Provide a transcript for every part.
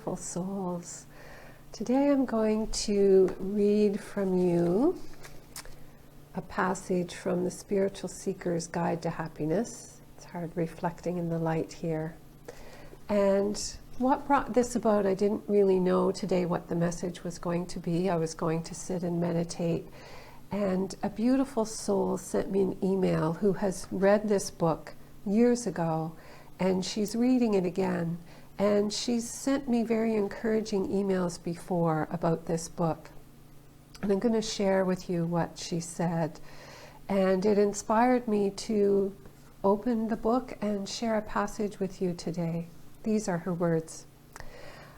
beautiful souls. Today I'm going to read from you a passage from the Spiritual Seeker's Guide to Happiness. It's hard reflecting in the light here. And what brought this about, I didn't really know today what the message was going to be. I was going to sit and meditate. And a beautiful soul sent me an email who has read this book years ago, and she's reading it again. And she's sent me very encouraging emails before about this book. And I'm going to share with you what she said. And it inspired me to open the book and share a passage with you today. These are her words.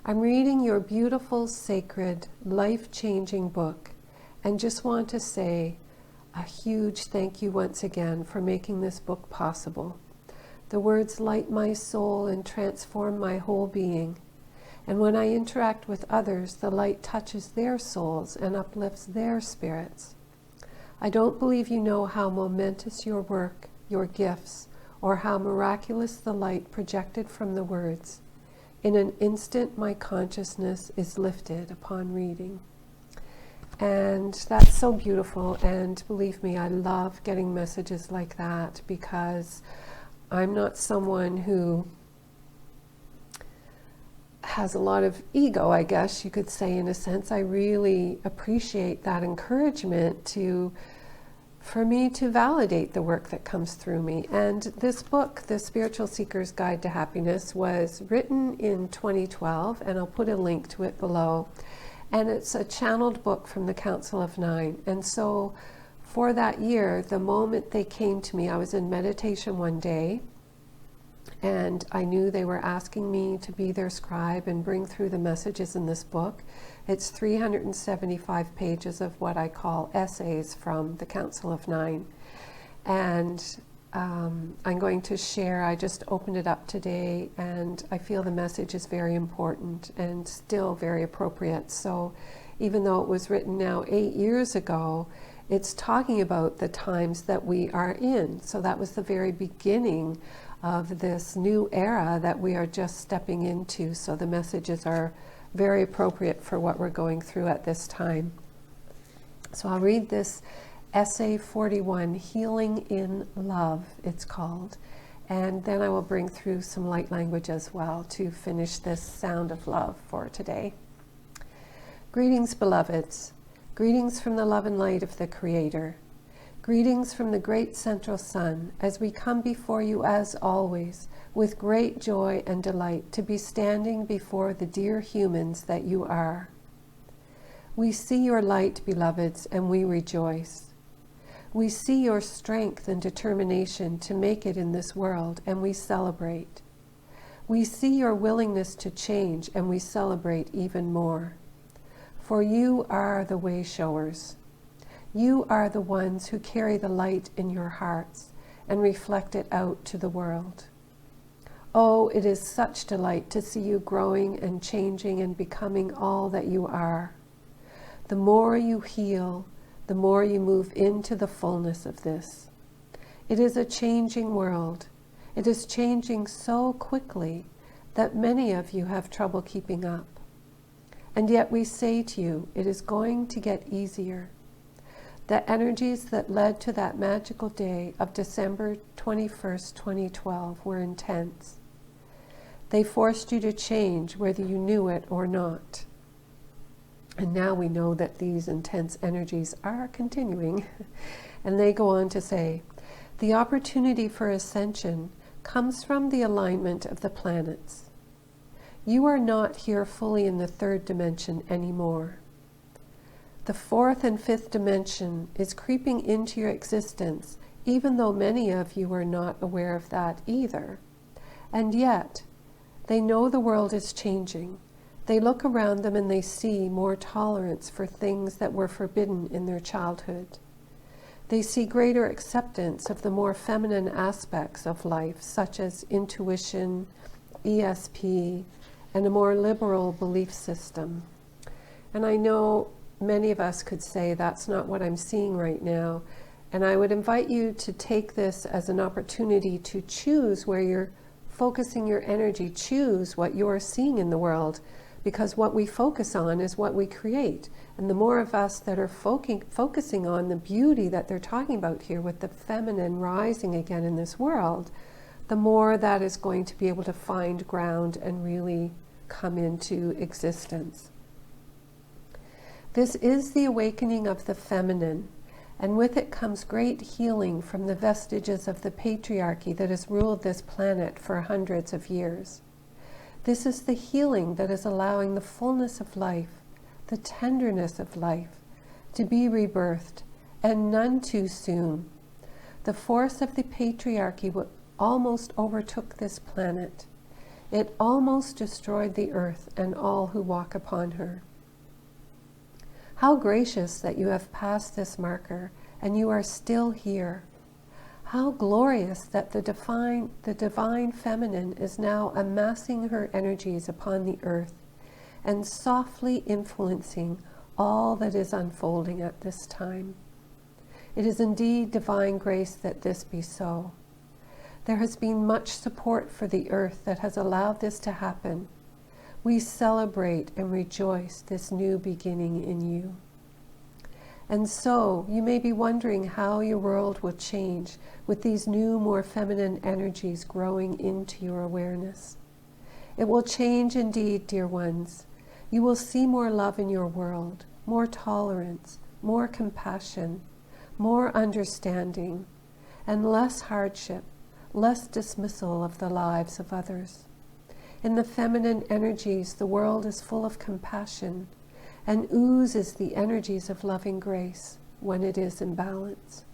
I'm reading your beautiful, sacred, life-changing book, and just want to say a huge thank you once again for making this book possible. The words light my soul and transform my whole being. And when I interact with others, the light touches their souls and uplifts their spirits. I don't believe you know how momentous your work, your gifts, or how miraculous the light projected from the words. In an instant, my consciousness is lifted upon reading. And that's so beautiful, and believe me, I love getting messages like that because I'm not someone who has a lot of ego, I guess you could say, in a sense. I really appreciate that encouragement for me to validate the work that comes through me. And this book, The Spiritual Seeker's Guide to Happiness, was written in 2012, and I'll put a link to it below. And it's a channeled book from the Council of Nine. And so for that year, the moment they came to me, I was in meditation one day, and I knew they were asking me to be their scribe and bring through the messages in this book. It's 375 pages of what I call essays from the Council of Nine. And I'm going to share, I just opened it up today, and I feel the message is very important and still very appropriate. So even though it was written now 8 years ago, it's talking about the times that we are in. So that was the very beginning of this new era that we are just stepping into. So the messages are very appropriate for what we're going through at this time. So I'll read this Essay 41, Healing in Love, it's called. And then I will bring through some light language as well to finish this sound of love for today. Greetings, beloveds. Greetings from the love and light of the Creator. Greetings from the great central sun, as we come before you as always, with great joy and delight to be standing before the dear humans that you are. We see your light, beloveds, and we rejoice. We see your strength and determination to make it in this world, and we celebrate. We see your willingness to change, and we celebrate even more. For you are the way showers. You are the ones who carry the light in your hearts and reflect it out to the world. Oh, it is such delight to see you growing and changing and becoming all that you are. The more you heal, the more you move into the fullness of this. It is a changing world. It is changing so quickly that many of you have trouble keeping up. And yet we say to you, it is going to get easier. The energies that led to that magical day of December 21st, 2012 were intense. They forced you to change whether you knew it or not. And now we know that these intense energies are continuing. And they go on to say, the opportunity for ascension comes from the alignment of the planets. You are not here fully in the third dimension anymore. The fourth and fifth dimension is creeping into your existence, even though many of you are not aware of that either. And yet, they know the world is changing. They look around them and they see more tolerance for things that were forbidden in their childhood. They see greater acceptance of the more feminine aspects of life, such as intuition, ESP, and a more liberal belief system. And I know many of us could say that's not what I'm seeing right now. And I would invite you to take this as an opportunity to choose where you're focusing your energy, choose what you're seeing in the world, because what we focus on is what we create. And the more of us that are focusing on the beauty that they're talking about here with the feminine rising again in this world, the more that is going to be able to find ground and really come into existence. This is the awakening of the feminine, and with it comes great healing from the vestiges of the patriarchy that has ruled this planet for hundreds of years. This is the healing that is allowing the fullness of life, the tenderness of life, to be rebirthed, and none too soon. The force of the patriarchy almost overtook this planet. It almost destroyed the earth and all who walk upon her. How gracious that you have passed this marker and you are still here. How glorious that the divine feminine is now amassing her energies upon the earth and softly influencing all that is unfolding at this time. It is indeed divine grace that this be so. There has been much support for the earth that has allowed this to happen. We celebrate and rejoice this new beginning in you. And so, you may be wondering how your world will change with these new, more feminine energies growing into your awareness. It will change indeed, dear ones. You will see more love in your world, more tolerance, more compassion, more understanding, and less hardship, less dismissal of the lives of others. In the feminine energies, the world is full of compassion and oozes the energies of loving grace when it is in balance.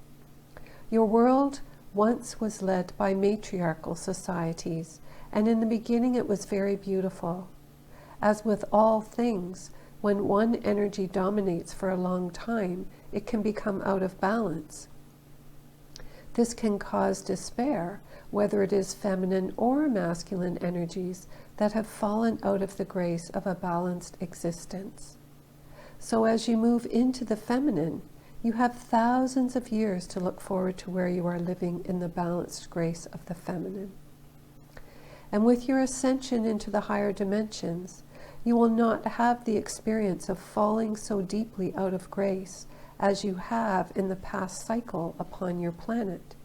Your world once was led by matriarchal societies, and in the beginning it was very beautiful. As with all things, when one energy dominates for a long time, it can become out of balance. This can cause despair, whether it is feminine or masculine energies that have fallen out of the grace of a balanced existence. So as you move into the feminine, you have thousands of years to look forward to where you are living in the balanced grace of the feminine. And with your ascension into the higher dimensions, you will not have the experience of falling so deeply out of grace as you have in the past cycle upon your planet.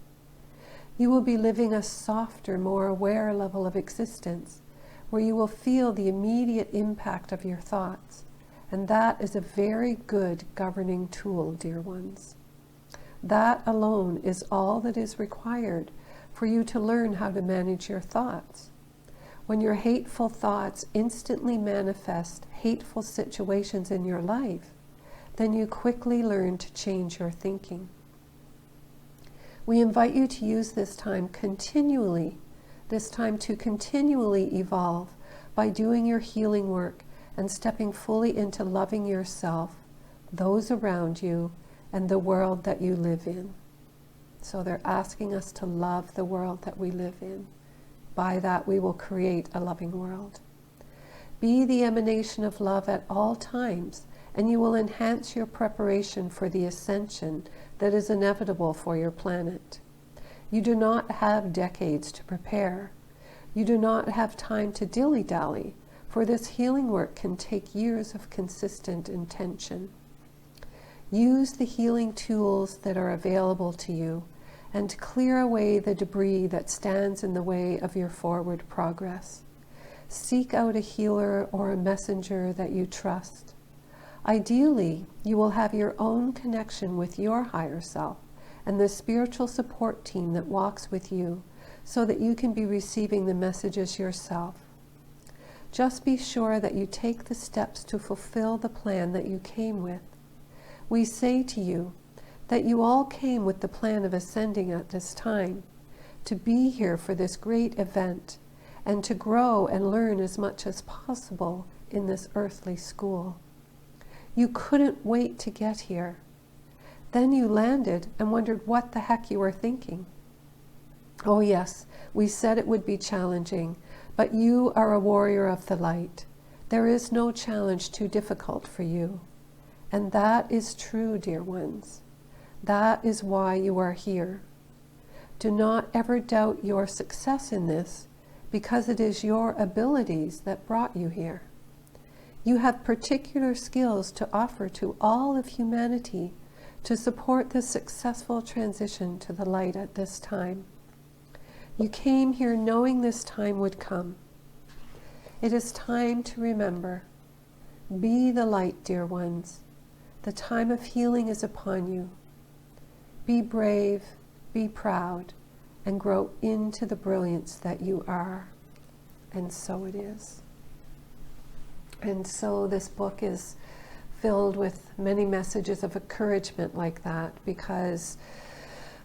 You will be living a softer, more aware level of existence, where you will feel the immediate impact of your thoughts. And that is a very good governing tool, dear ones. That alone is all that is required for you to learn how to manage your thoughts. When your hateful thoughts instantly manifest hateful situations in your life, then you quickly learn to change your thinking. We invite you to use this time to continually evolve by doing your healing work and stepping fully into loving yourself, those around you, and the world that you live in. So they're asking us to love the world that we live in. By that we will create a loving world. Be the emanation of love at all times, and you will enhance your preparation for the ascension that is inevitable for your planet. You do not have decades to prepare. You do not have time to dilly-dally, for this healing work can take years of consistent intention. Use the healing tools that are available to you and clear away the debris that stands in the way of your forward progress. Seek out a healer or a messenger that you trust. Ideally, you will have your own connection with your higher self and the spiritual support team that walks with you so that you can be receiving the messages yourself. Just be sure that you take the steps to fulfill the plan that you came with. We say to you that you all came with the plan of ascending at this time, to be here for this great event, and to grow and learn as much as possible in this earthly school. You couldn't wait to get here. Then you landed and wondered what the heck you were thinking. Oh yes, we said it would be challenging, but you are a warrior of the light. There is no challenge too difficult for you. And that is true, dear ones. That is why you are here. Do not ever doubt your success in this, because it is your abilities that brought you here. You have particular skills to offer to all of humanity to support the successful transition to the light at this time. You came here knowing this time would come. It is time to remember. Be the light, dear ones. The time of healing is upon you. Be brave, be proud, and grow into the brilliance that you are. And so it is. And so this book is filled with many messages of encouragement like that, because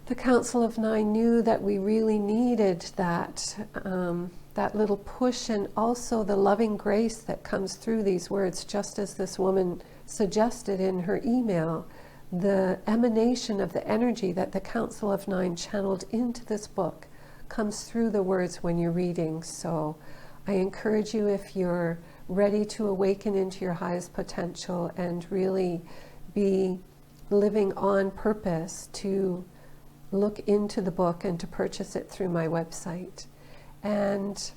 the Council of Nine knew that we really needed that, that little push, and also the loving grace that comes through these words, just as this woman suggested in her email. The emanation of the energy that the Council of Nine channeled into this book comes through the words when you're reading. So I encourage you, if you're ready to awaken into your highest potential and really be living on purpose, to look into the book and to purchase it through my website. And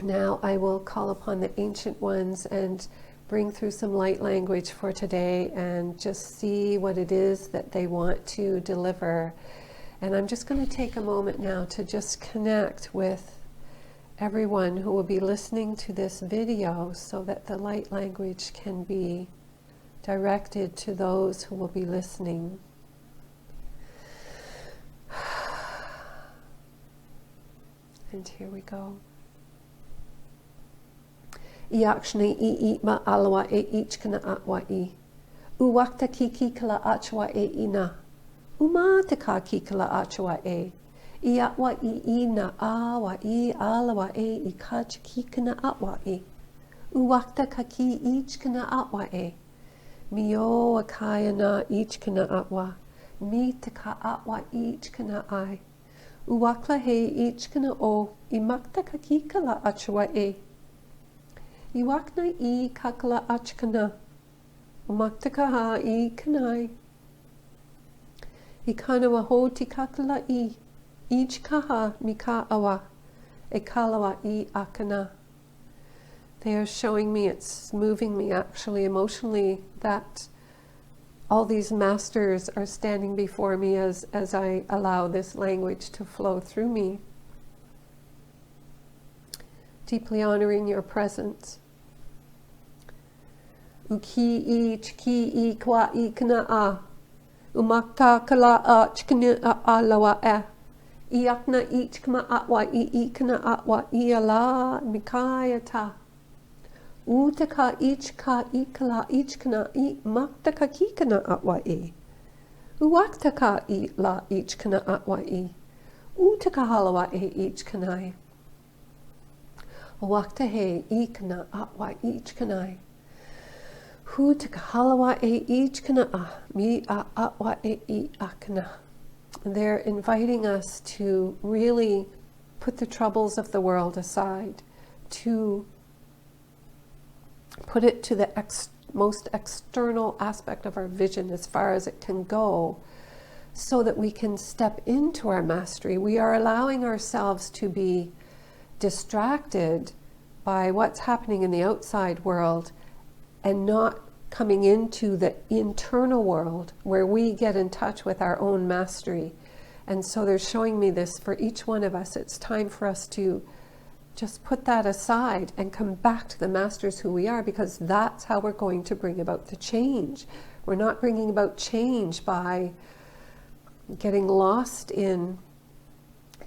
now I will call upon the ancient ones and bring through some light language for today and just see what it is that they want to deliver. And I'm just going to take a moment now to just connect with everyone who will be listening to this video, so that the light language can be directed to those who will be listening. And here we go. Iakshni I ma alwa e ichkana atwa I. Uwakta kiki kala achwa e ina. Umataka kikala achwa e. Iatwa I na awa I alawa e ikach kikana atwa I. Uwakta kaki ichkana atwa e. Mio akaya na ichkana atwa. Mitaka atwa ichkana I. Uwakla he ichkana o imakta kakikala achwa e. Iwakna I kakala achkana. Umakta kaha I kanai. Ikana waho tikakala I. Ich kaha mika awa. Ekalawa I akana. They are showing me, it's moving me actually emotionally, that all these masters are standing before me as I allow this language to flow through me. Deeply honoring your presence. Uki I chki I kwa I kana a. Umakta kala a chkana a alawa e. Iakna I chkma atwa I kana atwa I ala mikayata. Utaka ichka ikala ichkana I maktaka kikana atwa e. Uwaktaka I la ichkana atwa e. Utaka halawa e ichkanai. Uwakta he ikana atwa ichkanai. Hutaka halawa e ichkana a mi a atwa e I akana. They're inviting us to really put the troubles of the world aside, to put it to the most external aspect of our vision as far as it can go, so that we can step into our mastery. We are allowing ourselves to be distracted by what's happening in the outside world and not coming into the internal world where we get in touch with our own mastery. And so they're showing me this for each one of us. It's time for us to just put that aside and come back to the masters who we are, because that's how we're going to bring about the change. We're not bringing about change by getting lost in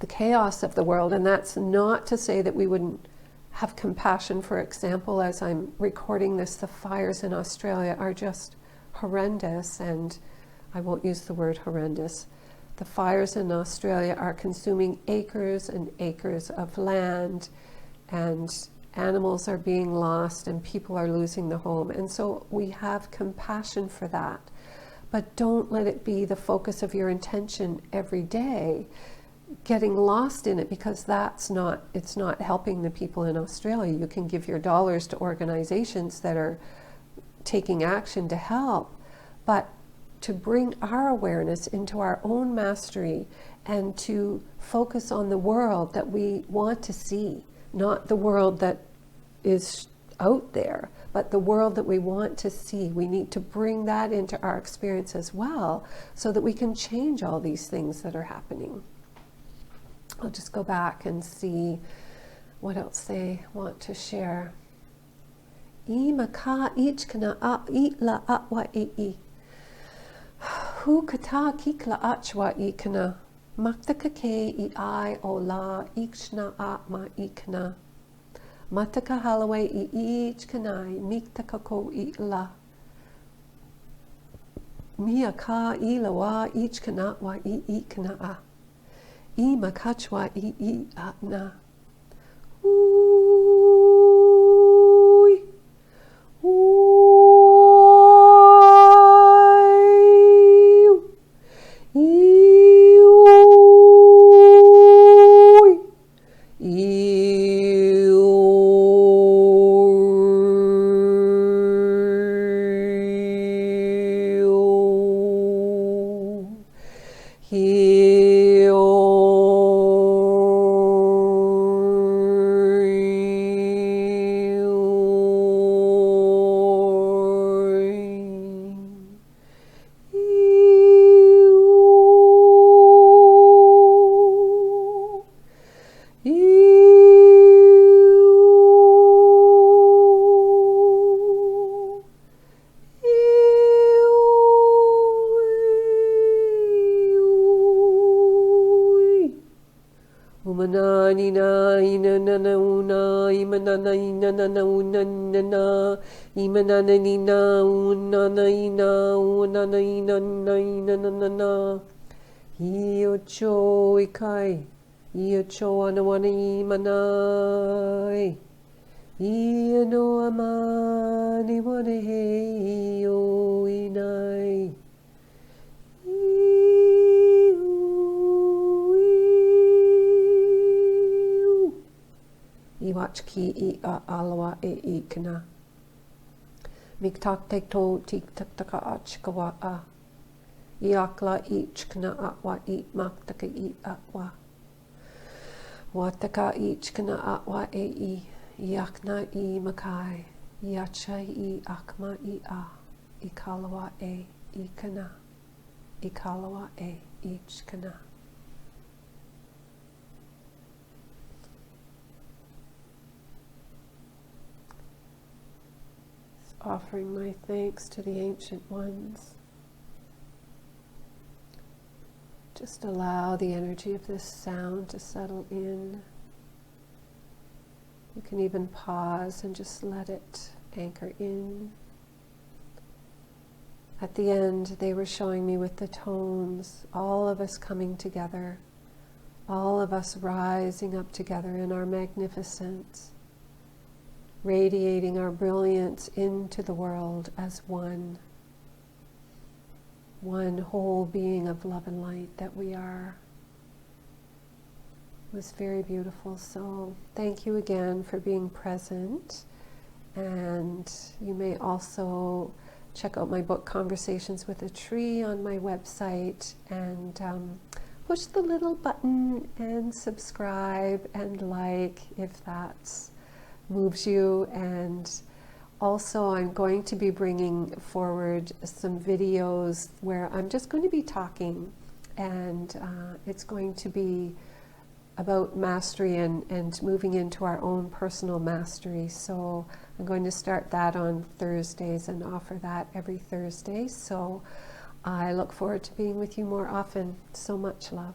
the chaos of the world. And that's not to say that we wouldn't have compassion. For example, as I'm recording this, the fires in Australia are just horrendous, and I won't use the word horrendous. The fires in Australia are consuming acres and acres of land, and animals are being lost, and people are losing the home. And so we have compassion for that. But don't let it be the focus of your intention every day, getting lost in it, because it's not helping the people in Australia. You can give your dollars to organizations that are taking action to help, but to bring our awareness into our own mastery and to focus on the world that we want to see, not the world that is out there, but the world that we want to see, we need to bring that into our experience as well, so that we can change all these things that are happening. I'll just go back and see what else they want to share. I maka ich kana a I la atwa I. Hu kata kikla achwa I kana. Maktaka ke I o la ikshna atma ikna. Mataka halaway I ich kanai miktaka ko I la. Mia ka I lawa ich kana wa I ikna a. I makachwa I atna. Iocho ikai, iocho anawani manai, iano amani wanehe o inai. Iwach ki I a alawa e ikna. Miktak tekto tik tak taka achkawa a. Iakla ichkna atwa I maktaka I atwa. Wataka ichkna atwa e I. Iakna I makai. Iacha I akma I a. Ikalawa e ikana. Ikalawa e ichkana. Offering my thanks to the ancient ones. Just allow the energy of this sound to settle in. You can even pause and just let it anchor in. At the end, they were showing me with the tones, all of us coming together, all of us rising up together in our magnificence, radiating our brilliance into the world as one whole being of love and light that we are. It was very beautiful. So thank you again for being present. And you may also check out my book, Conversations with a Tree, on my website, and push the little button and subscribe and like if that's moves you. And also I'm going to be bringing forward some videos where I'm just going to be talking, and it's going to be about mastery and moving into our own personal mastery. So I'm going to start that on Thursdays and offer that every Thursday. So I look forward to being with you more often. So much love.